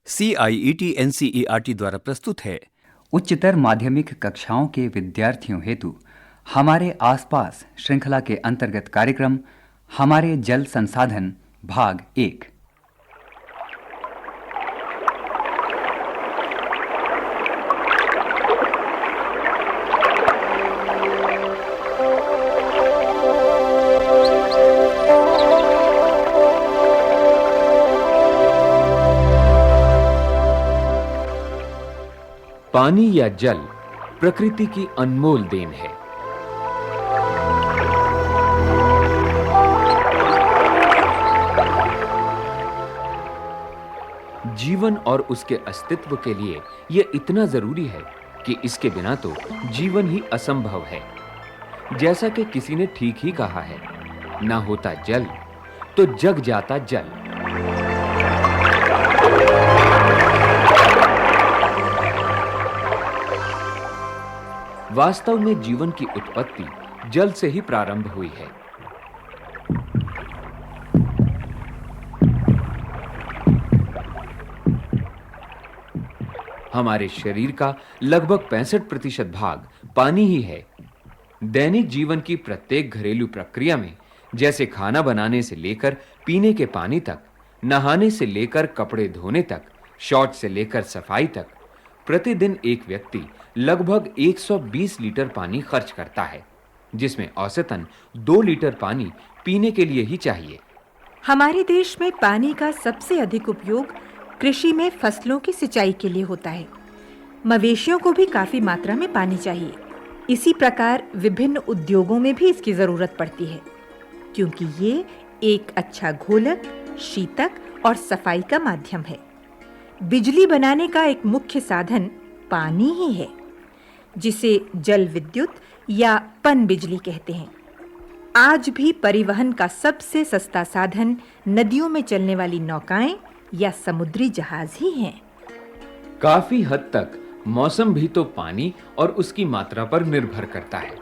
CIET NCERT द्वारा प्रस्तुत है। उच्चतर माध्यमिक कक्षाओं के विद्यार्थियों हेतु हमारे आसपास श्रृंखला के अंतर्गत कार्यक्रम हमारे जल संसाधन भाग 1। पानी या जल प्रकृति की अनमोल देन है। जीवन और उसके अस्तित्व के लिए यह इतना जरूरी है कि इसके बिना तो जीवन ही असंभव है। जैसा कि किसी ने ठीक ही कहा है, ना होता जल तो जग जाता जल। वास्तव में जीवन की उत्पत्ति जल से ही प्रारंभ हुई है। हमारे शरीर का लगभग 65% भाग पानी ही है। दैनिक जीवन की प्रत्येक घरेलू प्रक्रिया में, जैसे खाना बनाने से लेकर पीने के पानी तक, नहाने से लेकर कपड़े धोने तक, शौच से लेकर सफाई तक, प्रतिदिन एक व्यक्ति लगभग 120 लीटर पानी खर्च करता है, जिसमें औसतन 2 लीटर पानी पीने के लिए ही चाहिए। हमारे देश में पानी का सबसे अधिक उपयोग कृषि में फसलों की सिंचाई के लिए होता है। मवेशियों को भी काफी मात्रा में पानी चाहिए। इसी प्रकार विभिन्न उद्योगों में भी इसकी जरूरत पड़ती है, क्योंकि ये एक अच्छा घोलक, शीतक और सफाई का माध्यम है। बिजली बनाने का एक मुख्य साधन पानी ही है, जिसे जल विद्युत या पन बिजली कहते हैं। आज भी परिवहन का सबसे सस्ता साधन नदियों में चलने वाली नौकाएं या समुद्री जहाज ही हैं। काफी हद तक मौसम भी तो पानी और उसकी मात्रा पर निर्भर करता है।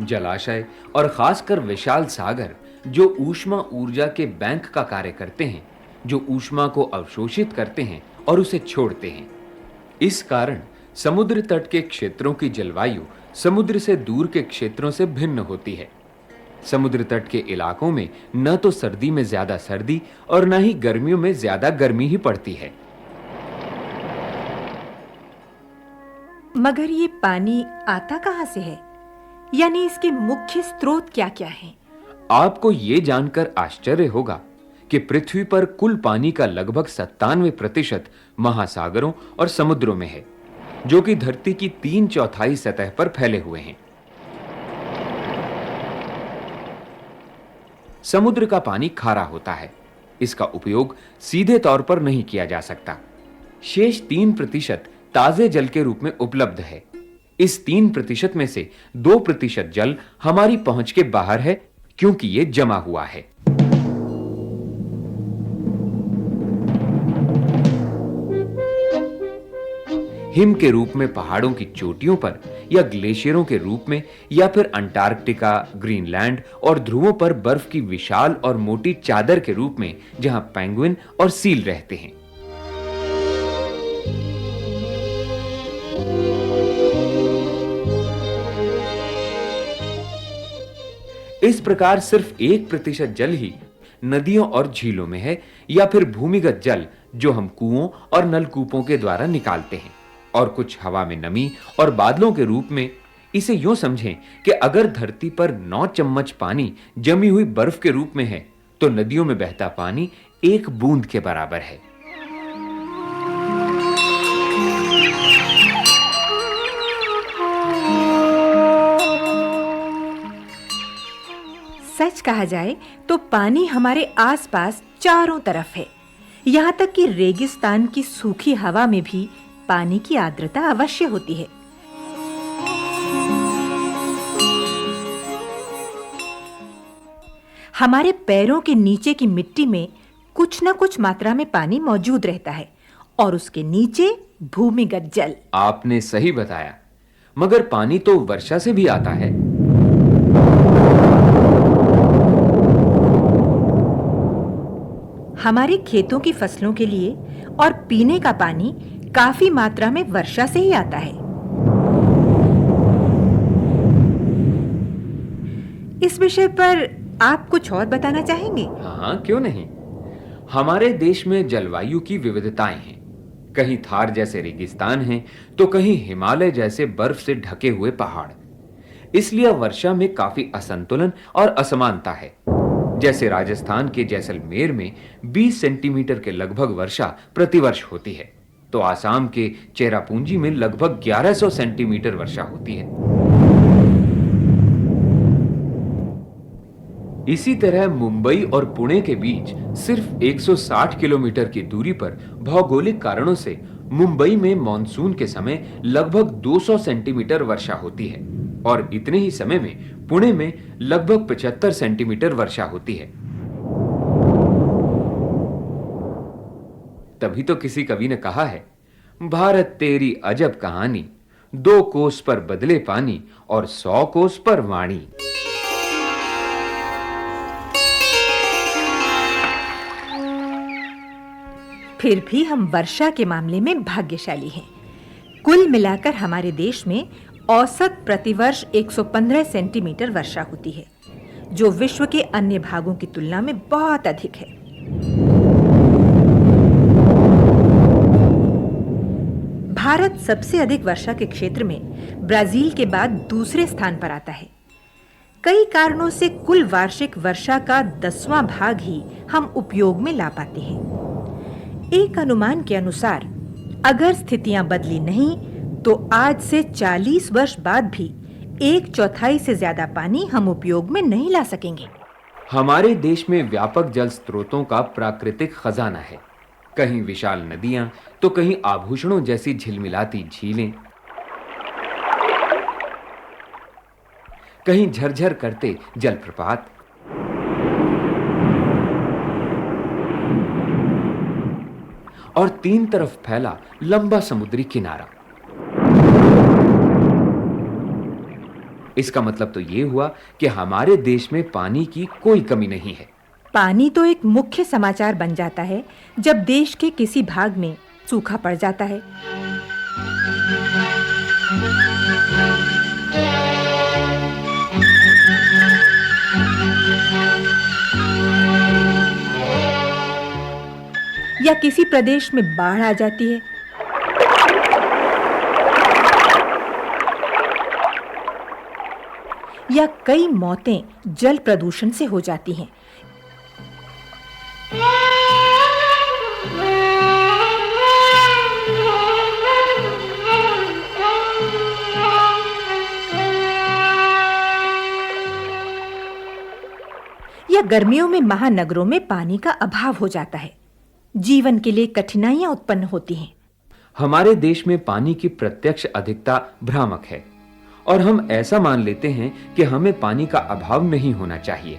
जलाशय और खासकर विशाल सागर जो ऊष्मा ऊर्जा के बैंक का कार्य करते हैं, जो ऊष्मा को अवशोषित करते हैं और उसे छोड़ते हैं। इस कारण समुद्र तट के क्षेत्रों की जलवायु समुद्र से दूर के क्षेत्रों से भिन्न होती है। समुद्र तट के इलाकों में न तो सर्दी में ज्यादा सर्दी और न ही गर्मियों में ज्यादा गर्मी ही पड़ती है। मगर ये पानी आता कहां से है? यानी इसके मुख्य स्रोत क्या-क्या हैं? आपको ये जानकर आश्चर्य होगा कि पृथ्वी पर कुल पानी का लगभग 97% महासागरों और समुद्रों में है, जो कि धरती की 3/4 सतह पर फैले हुए हैं। समुद्र का पानी खारा होता है। इसका उपयोग सीधे तौर पर नहीं किया जा सकता। शेष 3% ताजे जल के रूप में उपलब्ध है। इस 3% में से 2% जल हमारी पहुंच के बाहर है, क्योंकि यह जमा हुआ है। हिम के रूप में पहाड़ों की चोटियों पर, या ग्लेशियरों के रूप में, या फिर अंटार्कटिका, ग्रीनलैंड और ध्रुवों पर बर्फ की विशाल और मोटी चादर के रूप में, जहां पेंगुइन और सील रहते हैं। इस प्रकार सिर्फ 1% जल ही नदियों और झीलों में है, या फिर भूमिगत जल जो हम कुओं और नलकूपों के द्वारा निकालते हैं, और कुछ हवा में नमी और बादलों के रूप में। इसे यूं समझें कि अगर धरती पर 9 चम्मच पानी जमी हुई बर्फ के रूप में है, तो नदियों में बहता पानी 1 बूंद के बराबर है। सच कहा जाए तो पानी हमारे आसपास चारों तरफ है। यहाँ तक कि रेगिस्तान की सूखी हवा में भी पानी की आर्द्रता अवश्य होती है। हमारे पैरों के नीचे की मिट्टी में कुछ न कुछ मात्रा में पानी मौजूद रहता है, और उसके नीचे भूमिगत जल। आपने सही बताया, मगर पानी तो वर्षा से भी आता है। हमारे खेतों की फसलों के लिए और पीने का पानी काफी मात्रा में वर्षा से ही आता है। इस विषय पर आप कुछ और बताना चाहेंगे? हाँ, क्यों नहीं। हमारे देश में जलवायु की विविधताएं हैं। कहीं थार जैसे रेगिस्तान हैं, तो कहीं हिमालय जैसे बर्फ से ढके हुए पहाड़। इसलिए वर्षा में काफी असंतुलन और असमानता है। जैसे राजस्थान के जैसलमेर में 20 सेंटीमीटर के लगभग वर्षा प्रतिवर्ष होती है, तो आसाम के चेरापूंजी में लगभग 1100 सेंटीमीटर वर्षा होती है। इसी तरह मुंबई और पुणे के बीच सिर्फ 160 किलोमीटर की दूरी पर भौगोलिक कारणों से मुंबई में मॉनसून के समय लगभग 200 सेंटीमीटर वर्षा होती है और इतने ही समय में पुणे में लगभग 75 सेंटीमीटर वर्षा होती है। तभी तो किसी कवि ने कहा है, भारत तेरी अजब कहानी, 2 कोस पर बदले पानी और 100 कोस पर वाणी। फिर भी हम वर्षा के मामले में भाग्यशाली हैं। कुल मिलाकर हमारे देश में औसत प्रतिवर्ष 115 सेंटीमीटर वर्षा होती है, जो विश्व के अन्य भागों की तुलना में बहुत अधिक है। भारत सबसे अधिक वर्षा के क्षेत्र में ब्राजील के बाद दूसरे स्थान पर आता है। कई कारणों से कुल वार्षिक वर्षा का 10वां भाग ही हम उपयोग में ला पाते हैं। एक अनुमान के अनुसार अगर स्थितियां बदली नहीं तो आज से 40 वर्ष बाद भी 1/4 से ज्यादा पानी हम उपयोग में नहीं ला सकेंगे। हमारे देश में व्यापक जल स्रोतों का प्राकृतिक खजाना है। कहीं विशाल नदियां तो कहीं आभूषणों जैसी झिलमिलाती झीलें, कहीं झरझर करते जलप्रपात। और 3 तरफ फैला लंबा समुद्री किनारा। इसका मतलब तो यह हुआ कि हमारे देश में पानी की कोई कमी नहीं है। पानी तो एक मुख्य समाचार बन जाता है जब देश के किसी भाग में सूखा पड़ जाता है। या किसी प्रदेश में बाढ़ आ जाती है। या कई मौतें जल प्रदूषण से हो जाती हैं। या गर्मियों में महानगरों में पानी का अभाव हो जाता है। जीवन के लिए कठिनाइयां उत्पन्न होती हैं। हमारे देश में पानी की प्रत्यक्ष अधिकता भ्रामक है और हम ऐसा मान लेते हैं कि हमें पानी का अभाव नहीं होना चाहिए।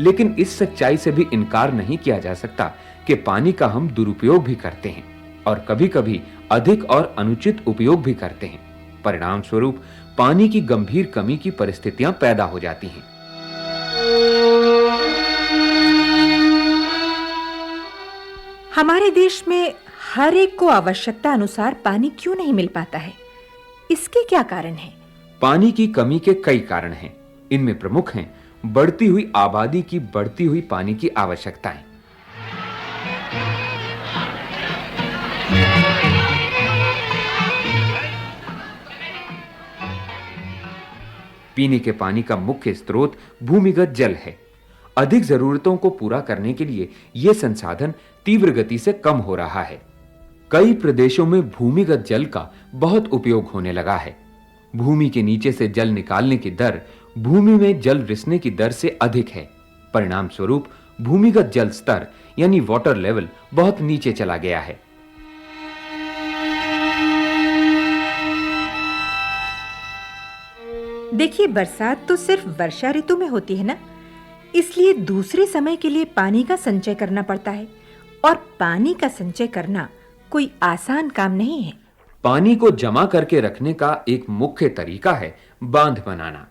लेकिन इस सच्चाई से भी इनकार नहीं किया जा सकता कि पानी का हम दुरुपयोग भी करते हैं और कभी-कभी अधिक और अनुचित उपयोग भी करते हैं। परिणाम स्वरूप पानी की गंभीर कमी की परिस्थितियां पैदा हो जाती हैं। हमारे देश में हर एक को आवश्यकता अनुसार पानी क्यों नहीं मिल पाता है? इसके क्या कारण हैं? पानी की कमी के कई कारण हैं। इनमें प्रमुख हैं बढ़ती हुई आबादी की बढ़ती हुई पानी की आवश्यकताएं, पीने के पानी का मुख्य स्रोत भूमिगत जल है। अधिक जरूरतों को पूरा करने के लिए यह संसाधन तीव्र गति से कम हो रहा है। कई प्रदेशों में भूमिगत जल का बहुत उपयोग होने लगा है। भूमि के नीचे से जल निकालने की दर भूमि में जल रिसने की दर से अधिक है। परिणाम स्वरूप भूमिगत जल स्तर यानी वाटर लेवल बहुत नीचे चला गया है। देखिए, बरसात तो सिर्फ वर्षा ऋतु में होती है ना, इसलिए दूसरे समय के लिए पानी का संचय करना पड़ता है। और पानी का संचय करना कोई आसान काम नहीं है। पानी को जमा करके रखने का एक मुख्य तरीका है बांध बनाना।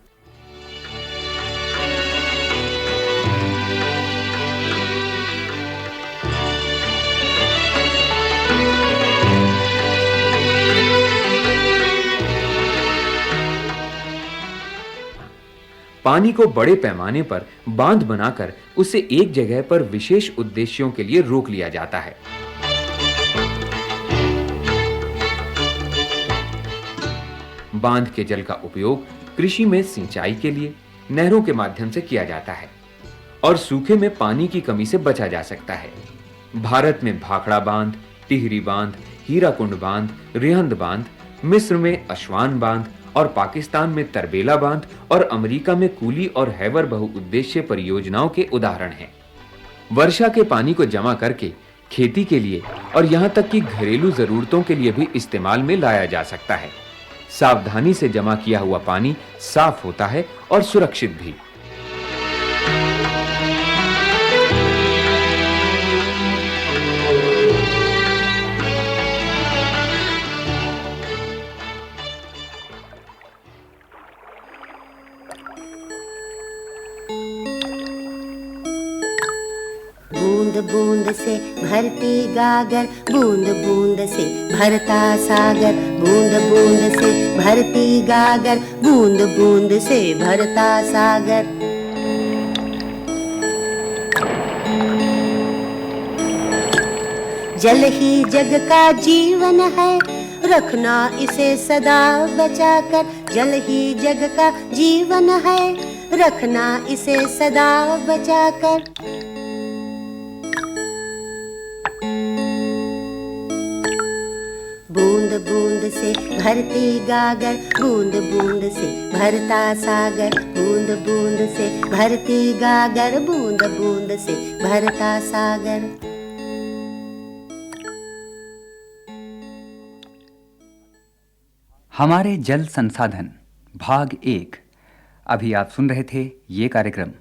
पानी को बड़े पैमाने पर बांध बनाकर उसे एक जगह पर विशेष उद्देश्यों के लिए रोक लिया जाता है। बांध के जल का उपयोग कृषि में सिंचाई के लिए नहरों के माध्यम से किया जाता है और सूखे में पानी की कमी से बचा जा सकता है। भारत में भाखड़ा बांध, टिहरी बांध, हीराकुंड बांध, रिहंद बांध, मिस्र में असवान बांध और पाकिस्तान में तरबेला बांध और अमेरिका में कूली और हैवर बहुउद्देश्य परियोजनाओं के उदाहरण हैं। वर्षा के पानी को जमा करके खेती के लिए और यहां तक कि घरेलू जरूरतों के लिए भी इस्तेमाल में लाया जा सकता है। सावधानी से जमा किया हुआ पानी साफ होता है और सुरक्षित भी। बूंद बूंद से भरती गागर, बूंद बूंद से भरता सागर, बूंद बूंद से भरती गागर, बूंद बूंद से भरता सागर। जल ही जग का जीवन है, रखना इसे सदा बचाकर। जल ही जग का जीवन है, रखना इसे सदा बचाकर। बूंद बूंद से भरती गागर, बूंद बूंद से भरता सागर, बूंद बूंद से भरती गागर, बूंद बूंद से भरता सागर। हमारे जल संसाधन भाग 1। अभी आप सुन रहे थे ये कार्यक्रम।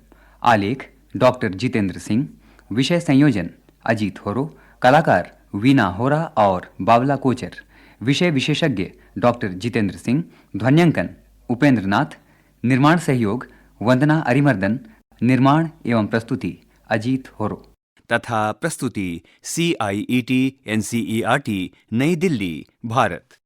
आलेख डॉक्टर जितेंद्र सिंह, विषय संयोजन अजीत होरो, कलाकार वीना होरा और बावला कोचर, विषय विशेषज्ञ डॉक्टर जितेंद्र सिंह, ध्वन्यांकन उपेंद्र नाथ, निर्माण सहयोग वंदना अरिमर्दन, निर्माण एवं प्रस्तुति अजीत होरो तथा प्रस्तुति CIET NCERT नई दिल्ली, भारत।